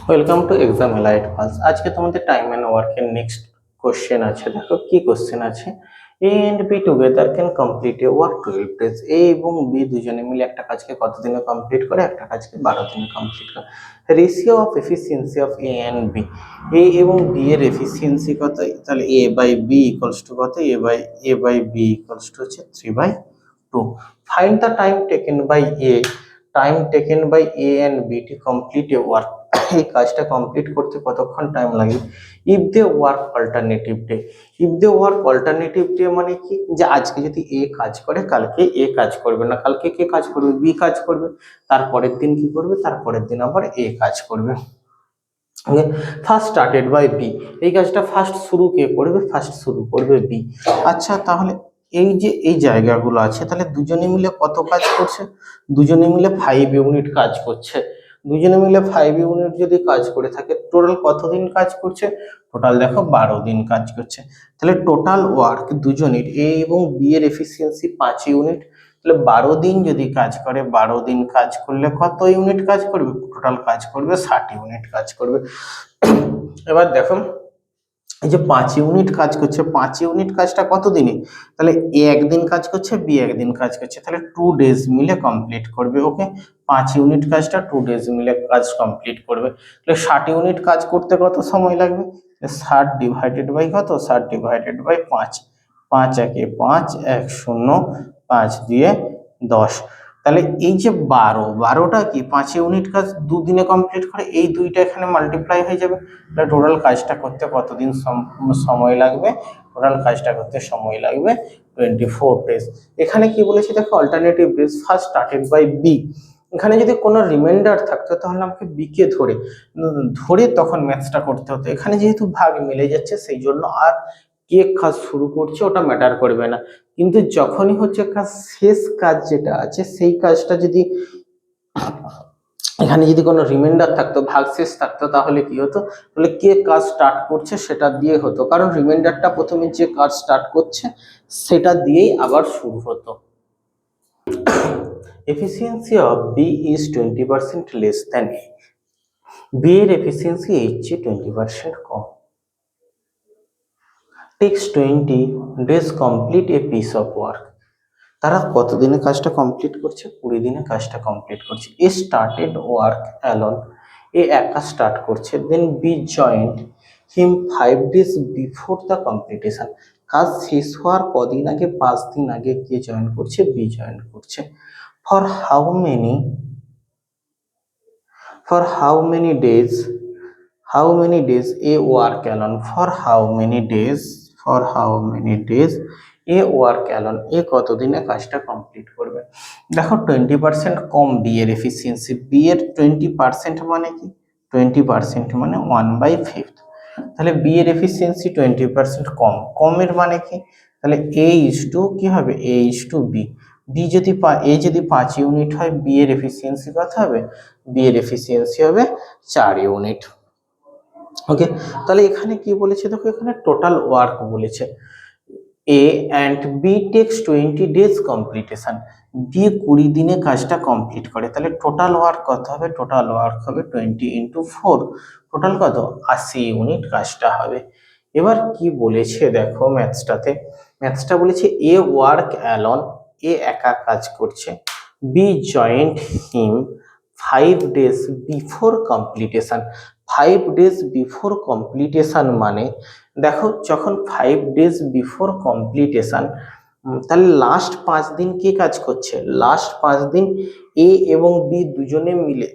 Welcome to exam elite pass. আজকে তোমাদের time and ওয়ার্কের নেক্সট কোশ্চেন আছে। দেখো কি কোশ্চেন আছে। A and B together can complete a work 12 days. A এবং বি দুজনে মিলে একটা কাজকে কত দিনে কমপ্লিট করে? একটা কাজকে 12 দিনে কমপ্লিট করে। Ratio of efficiency of A and B. A এবং বি এর এফিসিয়েন্সি কত? তাহলে A by B equals to কত? A by B equals to হচ্ছে 3/2। Find the time taken by A, time taken by A and B to complete a work. এই কাজটা complete করতে কতক্ষণ টাইম লাগে? If they work alternative day. If they work alternative day মানে কি? যে আজকে যদি এ কাজ করে কালকে এ কাজ করবে না, কালকে কে কাজ করবে? বি কাজ করবে। তারপরের দিন কি করবে? তারপরের দিন আবার এ কাজ করবে। ওকে, ফার্স্ট স্টার্টেড বাই বি। এই কাজটা ফার্স্ট শুরু কে করবে? ফার্স্ট শুরু করবে বি। আচ্ছা, তাহলে এই যে এই জায়গাগুলো আছে, তাহলে দুজনে মিলে কত কাজ করছে? দুজনে মিলে 5 ইউনিট কাজ করছে। দুজনে মিলে 5 ইউনিট যদি কাজ করে থাকে, টোটাল কতদিন কাজ করছে? টোটাল দেখো 12 দিন কাজ করছে। তাহলে টোটাল ওয়ার্ক দুজনের এ এবং বি এর এফিসিয়েন্সি 5 ইউনিট। তাহলে 12 দিন যদি কাজ করে, 12 দিন কাজ করলে কত ইউনিট কাজ করবে? টোটাল কাজ করবে 60 ইউনিট কাজ করবে। এবার দেখো, এই যে 5 ইউনিট কাজ করছে, 5 ইউনিট কাজটা কত দিনে? তাহলে এ একদিন কাজ করছে, বি একদিন কাজ করছে, তাহলে 2 ডেজ মিলে কমপ্লিট করবে। ওকে, 5 ইউনিট কাজটা 2 ডেজ মিলে কাজ কমপ্লিট করবে। তাহলে 60 ইউনিট কাজ করতে কত সময় লাগবে? 60 ডিভাইডেড বাই কত? 60 ডিভাইডেড বাই 5। 5 একে 5, 1 0, 5 দিয়ে 10। তাহলে এই যে 12টা কি 5 ইউনিট কাজ 2 দিনে কমপ্লিট করে, এই দুইটা এখানে মাল্টিপ্লাই হয়ে যাবে। তাহলে টোটাল কাজটা করতে কতদিন সময় লাগবে? টোটাল কাজটা করতে সময় লাগবে 24 ডেজ। এখানে কি বলেছি দেখো, alternative days first started by B. এখানে যদি কোনো রিমাইন্ডার থাকতো তাহলে আমাকে বি কে ধরে তখন ম্যাথসটা করতে হতো। এখানে যেহেতু ভাগ মিলে যাচ্ছে সেই জন্য আর কে কাজ শুরু করছে ওটা ম্যাটার করবে না। কিন্তু যখনই হচ্ছে কাজ, শেষ কাজ যেটা আছে সেই কাজটা যদি এখানে যদি কোনো রিমাইন্ডার থাকতো, ভাগশেষ থাকতো, তাহলে কি হতো? তাহলে কে কাজ স্টার্ট করছে সেটা দিয়ে হতো, কারণ রিমাইন্ডারটা প্রথমে যে কাজ স্টার্ট করছে সেটা দিয়েই আবার শুরু হতো। Efficiency of B is 20% less than A. B এর এফিসিয়েন্সি এর চেয়ে 20% কম। Takes 20 days complete a piece of work. তারা কতদিনে কাজটা কমপ্লিট করছে? 20 দিনে কাজটা কমপ্লিট করছে। A started work alone. A একা স্টার্ট করছে। Then B joined him 5 days before the completion. কাজ শেষ হওয়ার কদিন আগে? 5 দিন আগে কে জয়েন করছে? বি জয়েন করছে। For how many days A work alone. For how many days A work alone. A কতদিনে কাজটা কমপ্লিট করবে? দেখো 20% কম বি এর এফিসিয়েন্সি। বি এর 20% মানে কি? 20% মানে 1/5। তাহলে বি এর এফিসিয়েন্সি 20% কম। কমের মানে কি? তাহলে এ ইজ টু কি হবে? এ ইজ টু বি। এ যদি 5 ইউনিট হয়, বি এর এফিসিয়েন্সি কত হবে? বি এর এফিসিয়েন্সি হবে 4 ইউনিট। ওকে, তাহলে এখানে কি বলেছে দেখো, এখানে টোটাল ওয়ার্ক বলেছে। A and B takes 20 days completion. B 20 দিনে কাজটা কমপ্লিট করে। তাহলে টোটাল ওয়ার্ক কত হবে? টোটাল ওয়ার্ক হবে 20 × 4। টোটাল কত? 80 ইউনিট কাজটা হবে। এবার কি বলেছে দেখো ম্যাথসটা বলেছে এ ওয়ার্ক অ্যালন। এ একা কাজ করছে। B joined him 5 days before completion. 5 days before completion মানে দেখো, যখন 5 ডেজ বিফোর কমপ্লিটেশন, তাহলে লাস্ট 5 দিন কে কাজ করছে? লাস্ট 5 দিন এ এবং বি দুজনে মিলে,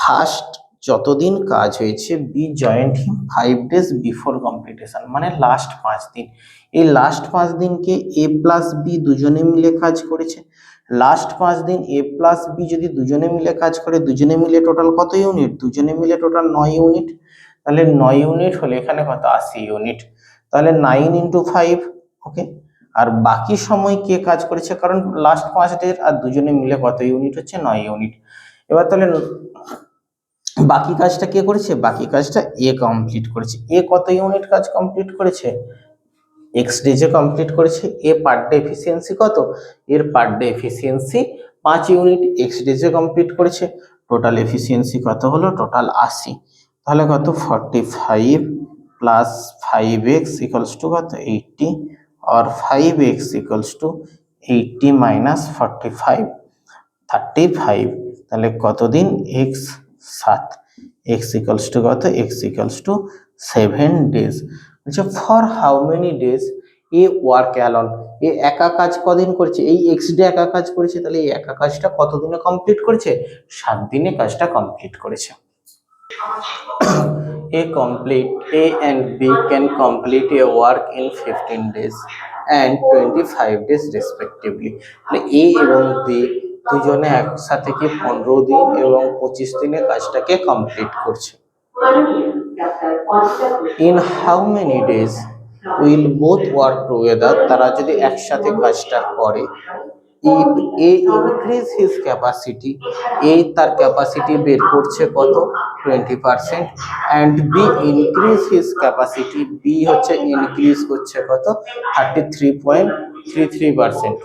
ফার্স্ট যতদিন কাজ হয়েছে B joined him 5 days before completion মানে লাস্ট 5 দিন। এই লাস্ট 5 দিনকে এ প্লাস বি দুজনে মিলে কাজ করেছে। লাস্ট 5 দিন এ প্লাস বি যদি দুজনে মিলে কাজ করে, দুজনে মিলে টোটাল কত ইউনিট? দুজনে মিলে টোটাল 9 ইউনিট। তাহলে 9 ইউনিট হলে এখানে কত? 80 ইউনিট। তাহলে 9 × 5। ওকে, আর বাকি সময় কে কাজ করেছে? কারণ লাস্ট 5 ডের আর দুজনে মিলে কত ইউনিট হচ্ছে? 9 ইউনিট। এবার তাহলে বাকি কাজটা কে করেছে? বাকি কাজটা এ কমপ্লিট করেছে। এ কত ইউনিট কাজ কমপ্লিট করেছে? এক্স ডেজে কমপ্লিট করেছে। এ পার ডে এফিসিয়েন্সি কত? এর per day efficiency 5 unit. X ডেজে কমপ্লিট করেছে। টোটাল এফিসিয়েন্সি কত হলো, টোটাল 80, তাহলে কত 45 প্লাস 5x ইকুয়ালস টু কত 80, আর 5x ইকুয়ালস টু 80 মাইনাস 45 35, তাহলে কতদিন x 7, x ইকুয়ালস টু কত, x ইকুয়ালস টু 7 ডেজ। আচ্ছা, for how many days A work alone, A একা কাজ কদিন করছে, এই এক্স ডে একা কাজ করেছে, তাহলে এই একা কাজটা কতদিনে কমপ্লিট করেছে, 7 দিনে কাজটা কমপ্লিট করেছে। A and B can complete a work in 15 days and 25 days respectively. তাহলে A এবং B দুজনে একসাথে কি 15 দিন এবং 25 দিনে কাজটাকে কমপ্লিট করছে। In how many days will both work together, তারা যদি একসাথে কাজটা করে, if A increase his capacity, A তার ক্যাপাসিটি বের করছে কত 20%, and B increase his capacity, B হচ্ছে ইনক্রিজ করছে কত 33.33%।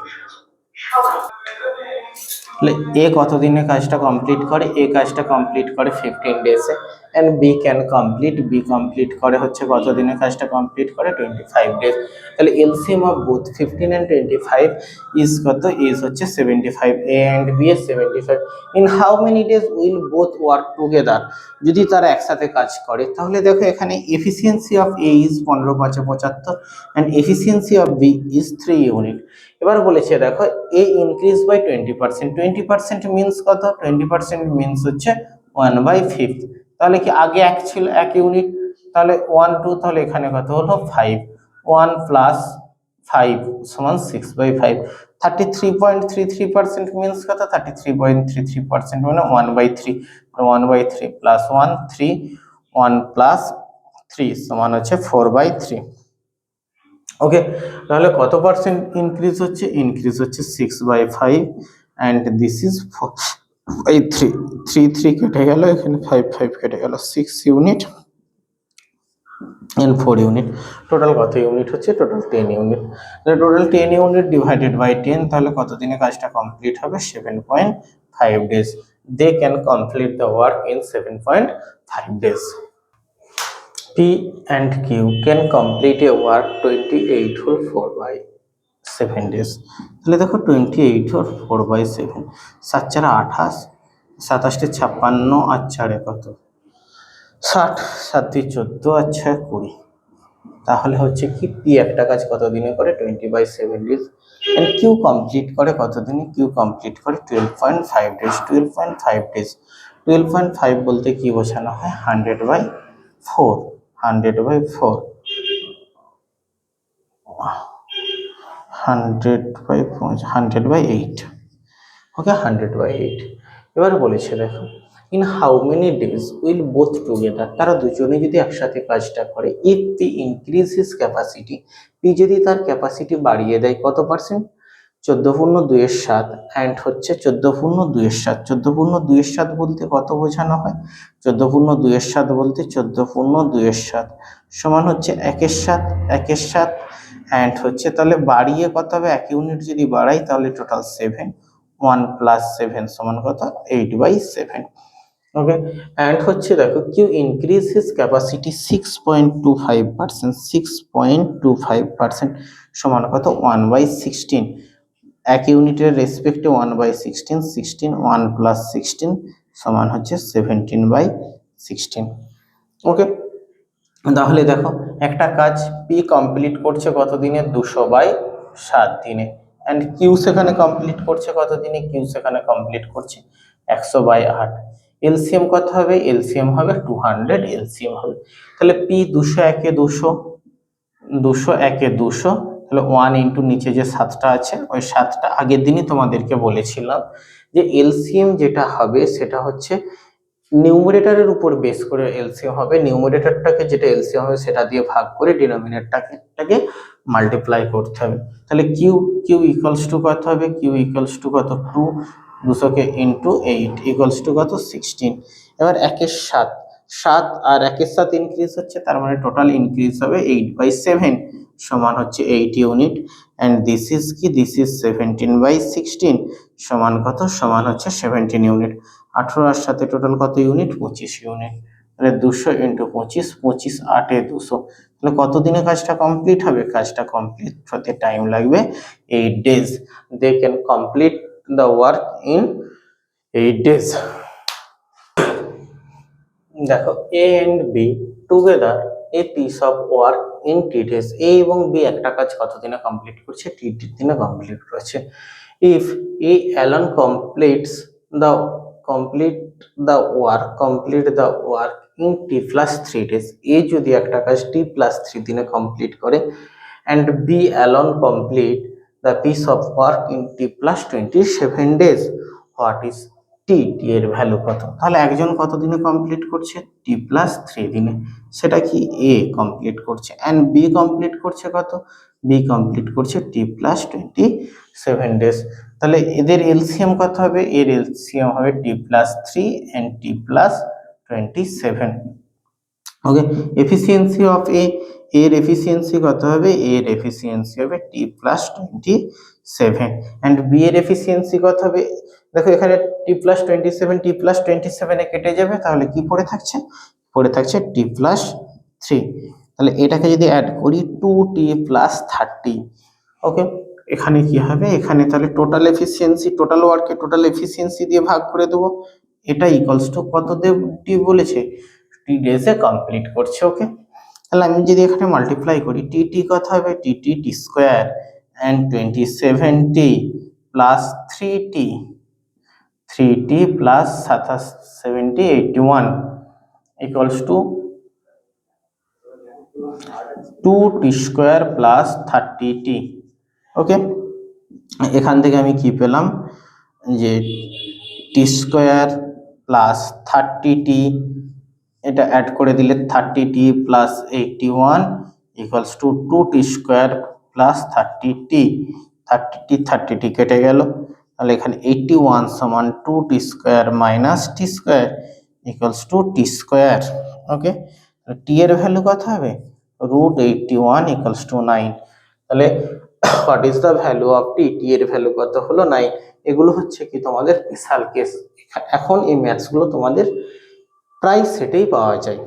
এ কত দিনে কাজটা কমপ্লিট করে, এ কাজটা কমপ্লিট করে 15 ডেজে, and B can complete, B complete করে হচ্ছে কত দিনে কাজটা কমপ্লিট করে 25 ডেজ। তাহলে LCM of both 15 and 25 is কত, ইজ হচ্ছে 75, এ এন্ড বি এর 75। In how many days will both work together, যদি তারা একসাথে কাজ করে, তাহলে দেখো এখানে efficiency of A is 15 × 5 = 75 and efficiency of B is 3 unit. এবার বলেছে দেখো এ ইনক্রিজ বাই 20%, 20% মিনস কত, 20% মিনস হচ্ছে 1/5, তাহলে কি আগে 1 ছিল 1 ইউনিট, তাহলে 1 2, তাহলে এখানে কত হলো 5, 1 প্লাস 5 সমান 6/5, 33.33% মিনস কত, 33.33% মানে 1/3, 1/3 প্লাস 1 3, 1 প্লাস 3 সমান হচ্ছে 4/3। ওকে, তাহলে কত পার্সেন্ট ইনক্রিজ হচ্ছে, ইনক্রিজ হচ্ছে 6/5 এন্ড দিস ইজ 4/3, 3 3 কেটে গেল, এখানে 5 5 কেটে গেল, 6 ইউনিট এন্ড 4 ইউনিট, টোটাল কত ইউনিট হচ্ছে, টোটাল 10 ইউনিট। তাহলে টোটাল 10 ইউনিট ডিভাইডেড বাই 10, তাহলে কত দিনে কাজটা কমপ্লিট হবে, 7.5 days. They can complete the work in 7.5 days. P and Q can complete a work 28 whole 4/7 days। তাহলে দেখো 28 or 4/7, 7 × 28, 27 × 56 আর 4 কত 60, 7 × 14 আর 6 20, তাহলে হচ্ছে কি পি একটা কাজ কত দিনে করে 20/7 ডেজ, এন্ড কিউ কমপ্লিট করে কত দিনে, কিউ কমপ্লিট করে 12.5 ডেজ। 12.5 ডেজ, 12.5 বলতে কি বোঝানো হয়, 100/4, 100/4, 100/8, ওকে 100/8। এবার বলেছে দেখো in how many days will both together, তারা দুজনে যদি একসাথে কাজটা করে, if P increase his capacity, P যদি তার ক্যাপাসিটি বাড়িয়ে দেয় কত পার্সেন্ট, 14/2 অ্যান্ড হচ্ছে 14/2, 14/2 বলতে কত বোঝানো হয়, 14/2 বলতে 14/2 সমান হচ্ছে 1/7, 1/7 অ্যান্ড হচ্ছে, তাহলে বাড়িয়ে কত হবে, 1 ইউনিট যদি বাড়াই তাহলে টোটাল 7, 1 প্লাস 7 সমান কত 8/7। ওকে, অ্যান্ড হচ্ছে দেখো কিউ ইনক্রিজ হিজ ক্যাপাসিটি 6.25%, 6.25% সমান কত 1/16, 1 ইউনিটের রেসপেক্টে 1/16, 16, 1 প্লাস 16 সমান হচ্ছে 17/16। ওকে, তাহলে দেখো একটা কাজ পি কমপ্লিট করছে কত দিনে, 200/7 দিনে, এন্ড কিউ সেখানে কমপ্লিট করছে কত দিনে, কিউ সেখানে কমপ্লিট করছে 100/8। এলসিএম কত হবে, এলসিএম হবে 200, এলসিএম হবে, তাহলে পি 200 একে 200, 200 একে 200, তাহলে 1 ইন্টু নিচে যে 7টা আছে, ওই 7টা আগের দিনই তোমাদেরকে বলেছিলাম যে এলসিএম যেটা হবে সেটা হচ্ছে নিউমারেটরের উপর বেস করে এলসিএম হবে, নিউমারেটরটাকে যেটা এলসিএম হবে সেটা দিয়ে ভাগ করে ডিনোমিনেটরটাকে মাল্টিপ্লাই করতে হবে। তাহলে কিউ কিউ ইকুয়ালস টু কত হবে, কিউ ইকুয়ালস টু কত 2, 200 ইন্টু 8 ইকুয়ালস টু কত 16। এবার 1/7, 7 আর 1/7 ইনক্রিজ হচ্ছে, তার মানে টোটাল ইনক্রিজ হবে 8/7 সমান হচ্ছে 8 ইউনিট, এন্ড দিস ইজ কি, দিস ইজ 17/16 সমান কত, সমান হচ্ছে 17 ইউনিট। 18 আর সাথে টোটাল কত ইউনিট? 25 ইউনিট। তাহলে 200 ইন্টু 25, 25 8 200। তাহলে কত দিনে কাজটা কমপ্লিট হবে? কাজটা কমপ্লিট হতে টাইম লাগবে 8 days। They can complete the work in 8 days। দেখো A and B together a piece of work in T days. A এবং বি একটা কাজ কত দিনে কমপ্লিট করছে? টি দিনে কমপ্লিট করছে। If A alone the complete the work in T plus 3 days। A যদি একটা কাজ টি প্লাস 3 দিনে কমপ্লিট করে and B alone complete the piece of work in T plus 27 days, what is T? T এর value কত? তাহলে একজন কত দিনে কমপ্লিট করছে? টি প্লাস 3 দিনে। সেটা কি? এ কমপ্লিট করছে। অ্যান্ড বি কমপ্লিট করছে কত? বি কমপ্লিট করছে টি প্লাস 27 days। তাহলে এদের এলসিএম কত হবে? এর এলসিএম হবে T plus 3 and T plus 27। Okay, efficiency of A, এর এফিসিয়েন্সি কত হবে? এর এফিসিয়েন্সি হবে টি প্লাস 27 অ্যান্ড বি এর এফিসিয়েন্সি কত হবে? দেখো এখানে টি প্লাস 27 এ কেটে যাবে, তাহলে কি পড়ে থাকছে? পড়ে থাকছে টি প্লাস 3। তাহলে এটাকে যদি অ্যাড করি 2t প্লাস 30। ওকে, এখানে কি হবে? এখানে তাহলে টোটাল এফিসিয়েন্সি, টোটাল ওয়ার্কে টোটাল এফিসিয়েন্সি দিয়ে ভাগ করে দেবো। এটা ইকুয়ালস টু কত টি বলেছে? টি ডেজে কমপ্লিট করছে। ওকে, তাহলে আমি যদি এখানে মাল্টিপ্লাই করি টি কত হবে? T square and 27t plus 3t plus 70 81 equals to 2t square plus 30t। Okay, এখান থেকে আমি কি পেলাম? যে টি স্কোয়ার প্লাস 30t, এটা অ্যাড করে দিলে 30t plus 81 equals to 2t square plus 30t। 30t কেটে গেল, তাহলে এখানে 81 সমান 2t square minus T square equals to T square. Okay, T এর ভ্যালু কত হবে? √81 ইকুয়ালস টু 9। তাহলে what is the value of T? T এর ভ্যালু কত হলো? 9। এগুলো হচ্ছে কি তোমাদের স্পেশাল কেস। এখন এই ম্যাথস গুলো তোমাদের প্রায় সেটেই পাওয়া যায়।